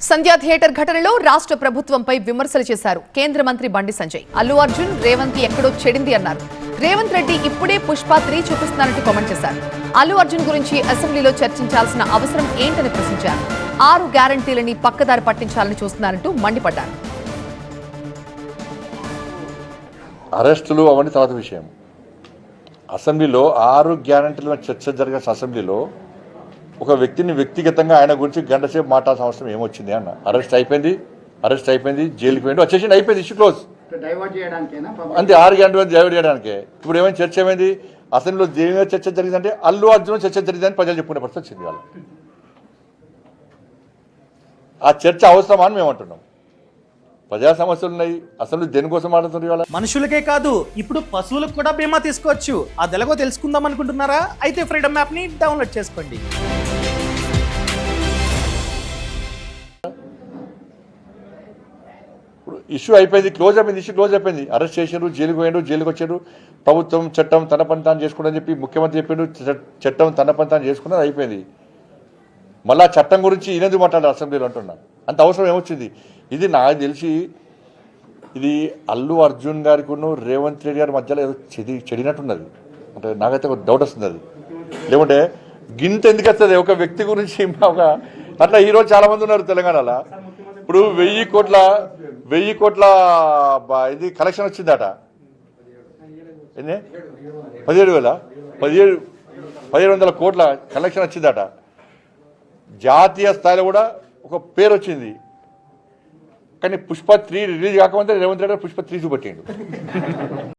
సంధ్యా theatre ఘటనలో రాష్ట్ర ప్రభుత్వంపై విమర్శలు చేశారు కేంద్ర మంత్రి బండి సంజయ్. అల్లు అర్జున్ రేవంత్ ఎక్కడో చెడింది అన్నారు. రేవంత్ రెడ్డి ఇప్పుడే పుష్ప 3 చూపిస్తున్నారంటూ కామెంట్ చేశారు. అల్లు అర్జున్ గురించి అసెంబ్లీలో చర్చించాల్సిన అవసరం ఏంటని ప్రశ్నించారు. 6 గ్యారంటీలని పక్కదారి పట్టించాలని చూస్తున్నారంటూ మండిపడ్డారు. అరెస్టులు అవన్నీ తర్వాత విషయం. అసెంబ్లీలో 6 గ్యారంటీల చర్చ జరిగిన అసెంబ్లీలో ఒక వ్యక్తిని వ్యక్తిగతంగా ఆయన గురించి గంట సేపు మాట్లాడాల్సిన అవసరం ఏమొచ్చింది అన్న. అరెస్ట్ అయిపోయింది, జైలుకి పోయింది, వచ్చేసింది, అయిపోయింది, ఇష్యూ క్లోజ్. అంతే, 6 గ్యారంటీ డైవర్ట్ చేయడానికే. ఇప్పుడు ఏమైనా చర్చ ఏమైంది? అసెంబ్లీలో దేని చర్చ జరిగిందంటే అల్లు అర్జున్ చర్చ జరిగిందని ప్రజలు చెప్పుకునే పరిస్థితి వచ్చింది. వాళ్ళు ఆ చర్చ అవసరమా అని మేము అంటున్నాం. ప్రజా సమస్యలు ఉన్నాయి, అసలు దేనికోసం మాట్లాడుతున్నారు ఇవాళ. మనుషులకే కాదు, ఇప్పుడు పశువులకు కూడా బీమా తీసుకోవచ్చు. అదెలాగో తెలుసుకుందాం అనుకుంటున్నారా? అయితే ఫ్రీడమ్ యాప్ ని డౌన్లోడ్ చేసుకోండి. ఇష్యూ అయిపోయింది, ఇష్యూ క్లోజ్ అయిపోయింది. అరెస్ట్ చేశారు, జైలుకు పోయాడు, జైలుకి వచ్చాడు. ప్రభుత్వం చట్టం తన పని తాను చేసుకున్నారని చెప్పి ముఖ్యమంత్రి చెప్పాడు. చట్టం తన పని తాను చేసుకున్నది అయిపోయింది. మళ్ళా చట్టం గురించి ఈయనది మాట్లాడారు అసెంబ్లీలో అంటున్నా. అంత అవసరం ఏమొచ్చింది? ఇది నాకు తెలిసి ఇది అల్లు అర్జున్ గారికి రేవంత్ రెడ్డి గారి మధ్యలో ఏదో చెడినట్టున్నది. అంటే నాకైతే ఒక డౌట్ వస్తుంది. అది లేకుంటే గింత ఎందుకు వస్తుంది ఒక వ్యక్తి గురించి? ఒక అట్లా ఈరోజు చాలా మంది ఉన్నారు తెలంగాణలో. ఇప్పుడు 1000 కోట్ల ఇది కలెక్షన్ వచ్చిందట. ఎన్ని? 17,000 కోట్ల కలెక్షన్ వచ్చిందట. జాతీయ స్థాయిలో కూడా ఒక పేరు వచ్చింది. కానీ పుష్ప 3 రిలీజ్ కాకముందే రేవంత్ రెడ్డి పుష్ప 3 చూపెట్టిండు.